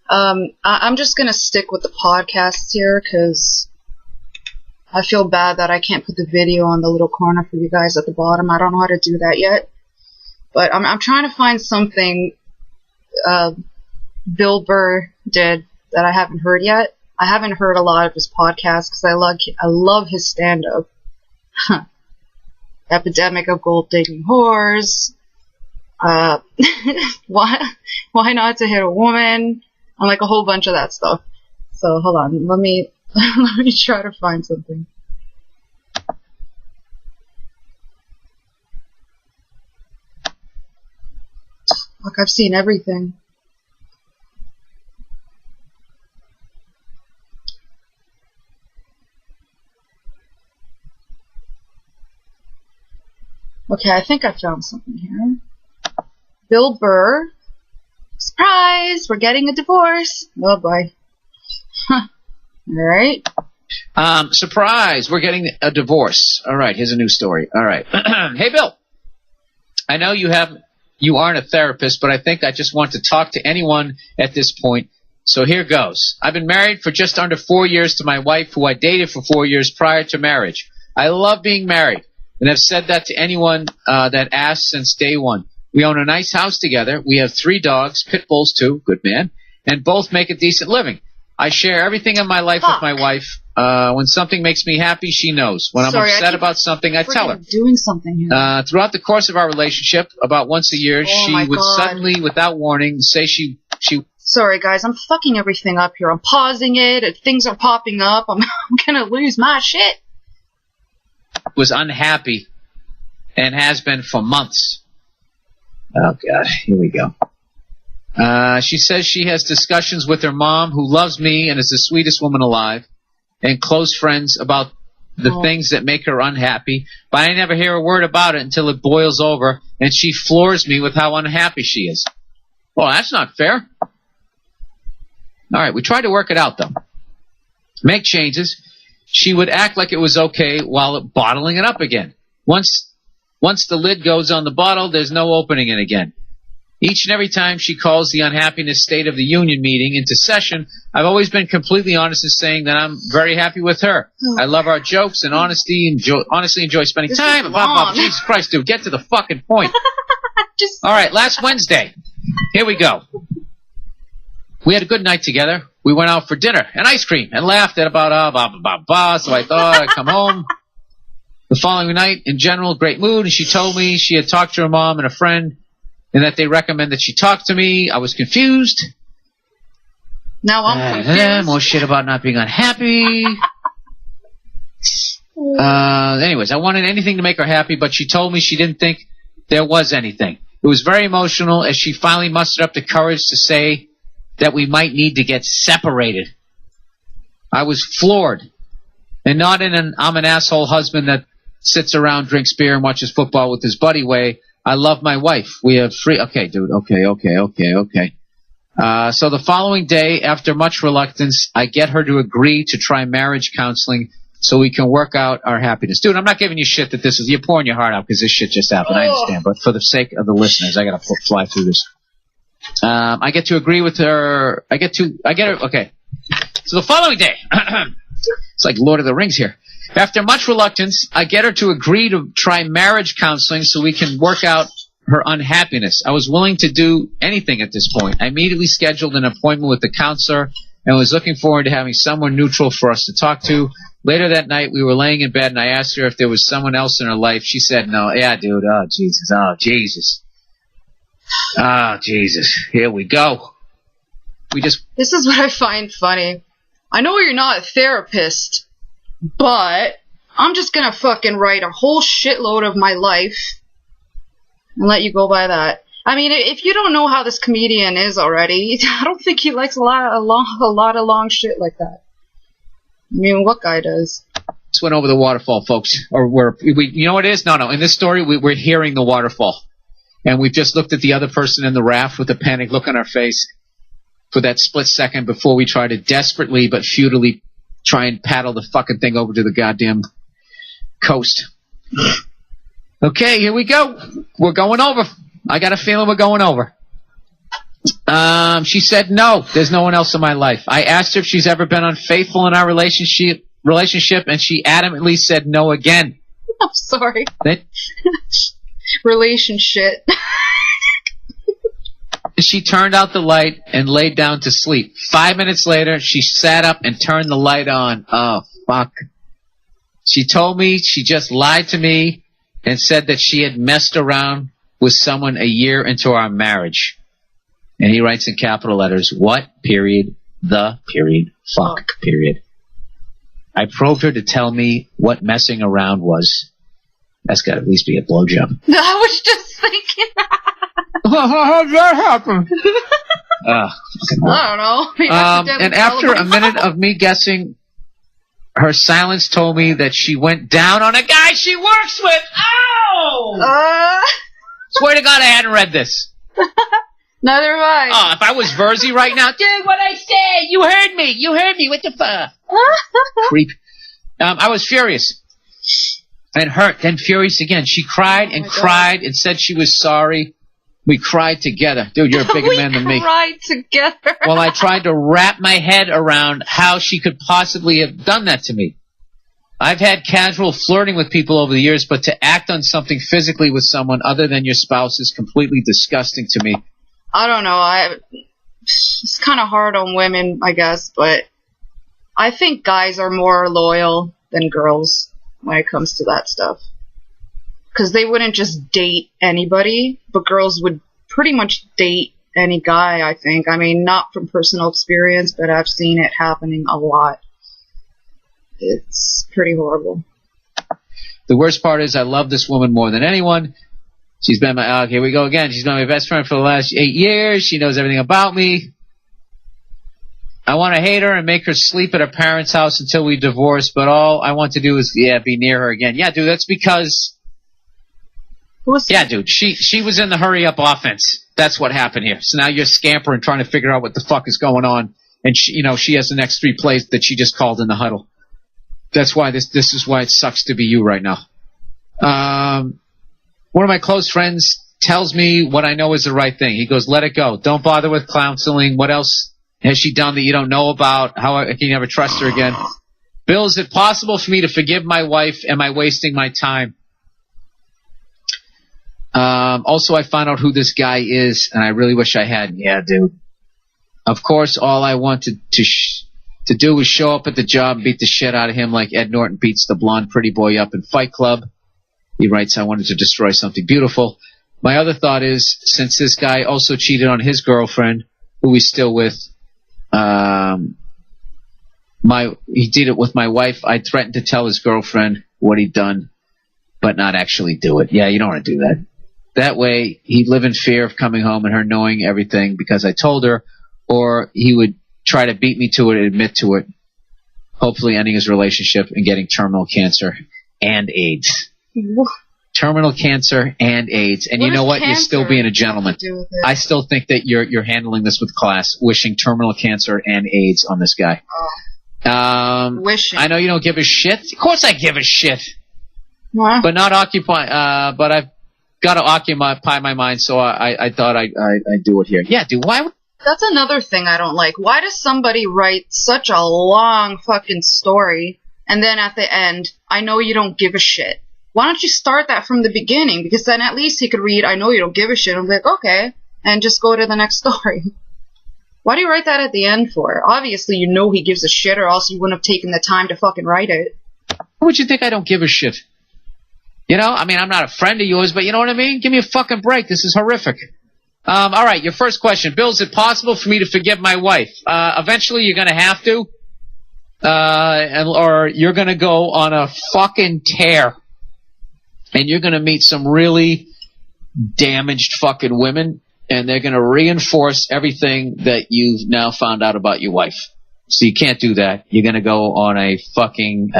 I'm just gonna stick with the podcasts here because I feel bad that I can't put the video on the little corner for you guys at the bottom. I don't know how to do that yet, but I'm trying to find something Bill Burr did that I haven't heard yet. I haven't heard a lot of his podcasts because I love his stand-up. Epidemic of Gold Digging Whores. Why not to hit a woman? And like a whole bunch of that stuff. So hold on, let me try to find something. Look, I've seen everything. Okay, I think I found something here. Bill Burr. Surprise! We're getting a divorce. Oh boy. Huh. Alright. Surprise! We're getting a divorce. Alright, here's a new story. Alright. Hey Bill. I know you aren't a therapist, but I think I just want to talk to anyone at this point. So here goes. I've been married for just under 4 years to my wife, who I dated for 4 years prior to marriage. I love being married, and have said that to anyone that asks since day one. We own a nice house together. We have 3 dogs, pit bulls too, good man, and both make a decent living. I share everything in my life with my wife. When something makes me happy, she knows. When I'm upset about something, I tell her. Doing something here. Throughout the course of our relationship, about once a year, she would suddenly, without warning, say she. Sorry, guys, I'm fucking everything up here. I'm pausing it. If things are popping up, I'm gonna lose my shit. Was unhappy and has been for months. Oh, God. Here we go. She says she has discussions with her mom, who loves me and is the sweetest woman alive, and close friends about the things that make her unhappy, but I never hear a word about it until it boils over, and she floors me with how unhappy she is. Well, that's not fair. All right, we tried to work it out, though. Make changes. She would act like it was okay while bottling it up again. Once the lid goes on the bottle, there's no opening it again. Each and every time she calls the unhappiness State of the Union meeting into session, I've always been completely honest in saying that I'm very happy with her. I love our jokes and honestly enjoy spending time. Jesus Christ, dude, get to the fucking point. All right, last Wednesday. Here we go. We had a good night together. We went out for dinner and ice cream and laughed at about so I thought I'd come home. The following night, in general, great mood, and she told me she had talked to her mom and a friend, and that they recommend that she talk to me. I was confused. Now I'm confused. More shit about not being unhappy. Anyways, I wanted anything to make her happy, but she told me she didn't think there was anything. It was very emotional as she finally mustered up the courage to say that we might need to get separated. I was floored. And not in an I'm an asshole husband that sits around, drinks beer, and watches football with his buddy way. I love my wife. We have 3... Okay, dude. Okay. So the following day, after much reluctance, I get her to agree to try marriage counseling so we can work out our happiness. Dude, I'm not giving you shit that this is... You're pouring your heart out because this shit just happened. I understand. But for the sake of the listeners, I got to fly through this. I get to agree with her. I get her... Okay. So the following day... It's like Lord of the Rings here. After much reluctance, I get her to agree to try marriage counseling so we can work out her unhappiness. I was willing to do anything at this point. I immediately scheduled an appointment with the counselor and was looking forward to having someone neutral for us to talk to. Later that night, we were laying in bed, and I asked her if there was someone else in her life. She said no. Yeah, dude. Oh, Jesus. Oh, Jesus. Oh, Jesus. Here we go. This is what I find funny. I know you're not a therapist, but I'm just gonna fucking write a whole shitload of my life and let you go by that. I mean, if you don't know how this comedian is already, I don't think he likes a lot of long shit like that. I mean, what guy does? Just went over the waterfall, folks. You know what it is? No. In this story, we're hearing the waterfall. And we've just looked at the other person in the raft with a panic look on our face for that split second before we try to desperately but futilely try and paddle the fucking thing over to the goddamn coast. Okay, here we go. We're going over. I got a feeling we're going over. She said, no, there's no one else in my life. I asked her if she's ever been unfaithful in our relationship, and she adamantly said no again. I'm sorry. Relationship. She turned out the light and laid down to sleep. 5 minutes later, she sat up and turned the light on. Oh, fuck. She told me she just lied to me and said that she had messed around with someone a year into our marriage. And he writes in capital letters, what, period, the, period, fuck, period. I probed her to tell me what messing around was. That's got to at least be a blowjob. I was just thinking that. How did that happen? I don't know. And after a minute of me guessing, her silence told me that she went down on a guy she works with. Ow! Swear to God I hadn't read this. Neither have I. Oh, if I was Verzi right now, dude, what I say? You heard me, what the fuck? Creep. I was furious. And hurt, then furious again. She cried and cried and said she was sorry. We cried together. Dude, you're a bigger man than me. We cried together. Well, I tried to wrap my head around how she could possibly have done that to me. I've had casual flirting with people over the years, but to act on something physically with someone other than your spouse is completely disgusting to me. I don't know. It's kind of hard on women, I guess, but I think guys are more loyal than girls when it comes to that stuff. Because they wouldn't just date anybody, but girls would pretty much date any guy, I think. I mean, not from personal experience, but I've seen it happening a lot. It's pretty horrible. The worst part is I love this woman more than anyone. She's been my... here we go again. She's been my best friend for the last 8 years. She knows everything about me. I want to hate her and make her sleep at her parents' house until we divorce, but all I want to do is, be near her again. Yeah, dude, that's because... Yeah, dude, she was in the hurry-up offense. That's what happened here. So now you're scampering trying to figure out what the fuck is going on. And, she has the next 3 plays that she just called in the huddle. That's why this is why it sucks to be you right now. One of my close friends tells me what I know is the right thing. He goes, let it go. Don't bother with counseling. What else has she done that you don't know about? How can you never trust her again? Bill, is it possible for me to forgive my wife? Am I wasting my time? Also, I found out who this guy is, and I really wish I hadn't. Yeah, dude. Of course, all I wanted to do was show up at the job and beat the shit out of him like Ed Norton beats the blonde pretty boy up in Fight Club. He writes, I wanted to destroy something beautiful. My other thought is, since this guy also cheated on his girlfriend, who he's still with, he did it with my wife. I threatened to tell his girlfriend what he'd done, but not actually do it. Yeah, you don't want to do that. That way, he'd live in fear of coming home and her knowing everything because I told her, or he would try to beat me to it and admit to it, hopefully ending his relationship and getting terminal cancer and AIDS. What? Terminal cancer and AIDS. And you know what? You're still being a gentleman. I still think that you're handling this with class, wishing terminal cancer and AIDS on this guy. Wishing. I know you don't give a shit. Of course I give a shit. What? But not occupy, but I've got to occupy my mind, so I thought I'd do it here. Yeah, dude, why would... That's another thing I don't like. Why does somebody write such a long fucking story, and then at the end, I know you don't give a shit? Why don't you start that from the beginning? Because then at least he could read, I know you don't give a shit, and be like, okay, and just go to the next story. Why do you write that at the end for? Obviously you know he gives a shit, or else you wouldn't have taken the time to fucking write it. Why would you think I don't give a shit? You know, I mean, I'm not a friend of yours, but you know what I mean? Give me a fucking break. This is horrific. All right, your first question. Bill, is it possible for me to forgive my wife? Eventually you're going to have to. Or you're going to go on a fucking tear. And you're going to meet some really damaged fucking women. And they're going to reinforce everything that you've now found out about your wife. So you can't do that. You're going to go on a fucking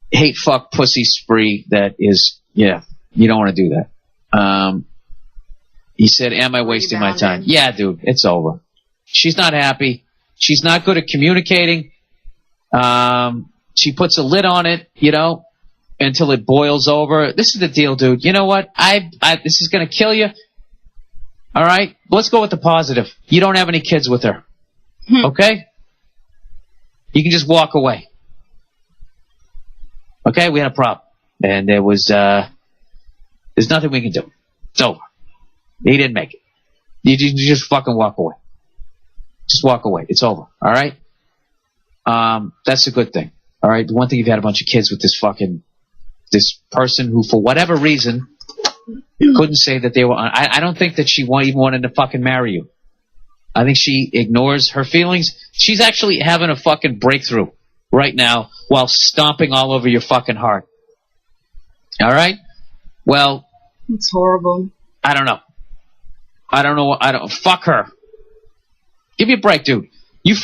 hate fuck pussy spree that is, yeah, you don't want to do that. He said, am I wasting my time? Yeah, dude, it's over. She's not happy. She's not good at communicating. She puts a lid on it, you know, until it boils over. This is the deal, dude. You know what? This is going to kill you. All right? Let's go with the positive. You don't have any kids with her. Okay? You can just walk away. Okay? We had a problem. And there was, there's nothing we can do. It's over. He didn't make it. You just fucking walk away. Just walk away. It's over. All right? That's a good thing. All right? The one thing, you've had a bunch of kids with this person who, for whatever reason, couldn't say that they were. I don't think that she even wanted to fucking marry you. I think she ignores her feelings. She's actually having a fucking breakthrough right now while stomping all over your fucking heart. All right? Well, it's horrible. I don't know. Fuck her. Give me a break, dude. You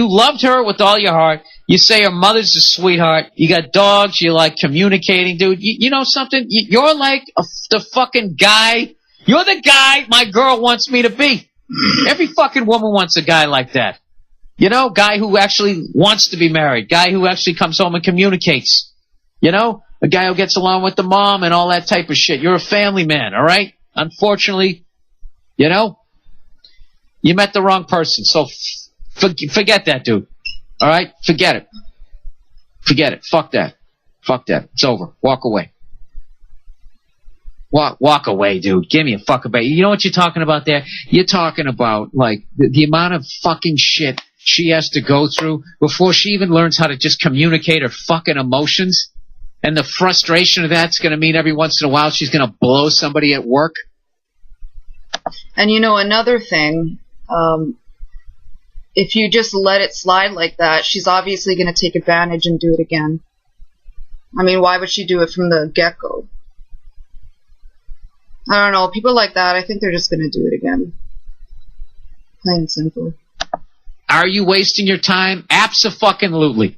loved her with all your heart. You say her mother's a sweetheart. You got dogs. You like communicating, dude. You know something? You're like the fucking guy. You're the guy my girl wants me to be. Every fucking woman wants a guy like that. You know, guy who actually wants to be married. Guy who actually comes home and communicates. You know, a guy who gets along with the mom and all that type of shit. You're a family man, all right? Unfortunately, you know, you met the wrong person. So forget that, dude. All right? Forget it. Forget it. Fuck that. Fuck that. It's over. Walk away. Walk away, dude. Give me a fucking break. You know what you're talking about there? You're talking about, like, the amount of fucking shit she has to go through before she even learns how to just communicate her fucking emotions. And the frustration of that's going to mean every once in a while she's going to blow somebody at work. And you know, another thing, if you just let it slide like that, she's obviously going to take advantage and do it again. I mean, why would she do it from the get-go? I don't know. People like that, I think they're just going to do it again. Plain and simple. Are you wasting your time? Abso-fucking-lutely.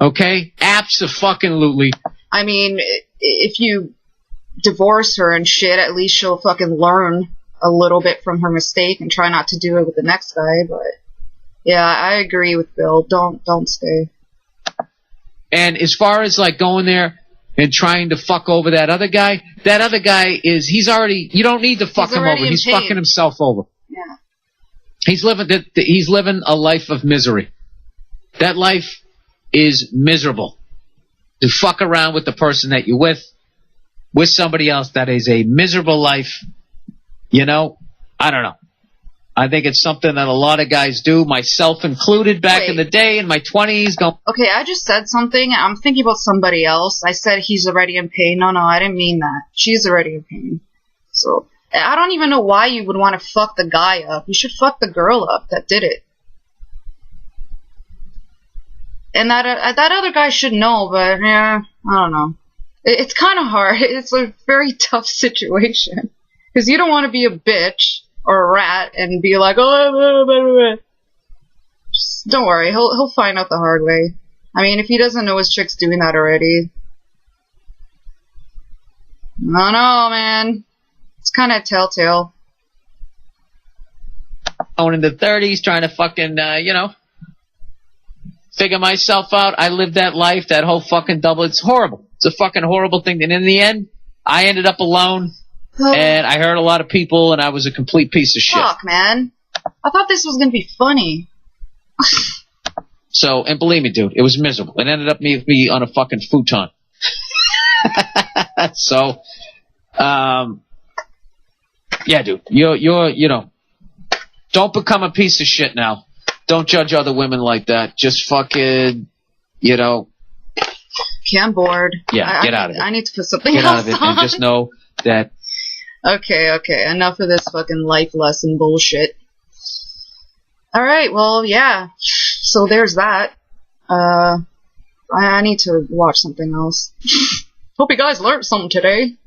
Okay? Abso-fucking-lutely. I mean, if you divorce her and shit, at least she'll fucking learn a little bit from her mistake and try not to do it with the next guy. But yeah, I agree with Bill. Don't stay. And as far as like going there and trying to fuck over that other guy he's already, you don't need to fuck him over. He's fucking himself over. Yeah. He's living a life of misery. That life is miserable. To fuck around with the person that you're with somebody else, that is a miserable life. You know, I don't know. I think it's something that a lot of guys do, myself included, back in the day in my 20s. Okay, I just said something. I'm thinking about somebody else. I said he's already in pain. No, I didn't mean that. She's already in pain. So, I don't even know why you would want to fuck the guy up. You should fuck the girl up that did it. And that other guy should know, but yeah, I don't know. It's kind of hard. It's a very tough situation. Because you don't want to be a bitch or a rat and be like, oh, just don't worry. He'll find out the hard way. I mean, if he doesn't know his chick's doing that already. I don't know, man. It's kind of telltale. Going in the 30s, trying to fucking, figure myself out. I lived that life, that whole fucking double. It's horrible. It's a fucking horrible thing. And in the end, I ended up alone. And I hurt a lot of people, and I was a complete piece of shit. Fuck, man. I thought this was going to be funny. So, and believe me, dude, it was miserable. It ended up me on a fucking futon. So, yeah, dude, you're don't become a piece of shit now. Don't judge other women like that. Just fucking, Okay, I'm bored. Yeah, get out of it. I need to put something else on. Get out of it and just know that. Okay, enough of this fucking life lesson bullshit. Alright, well, yeah. So there's that. I need to watch something else. Hope you guys learned something today.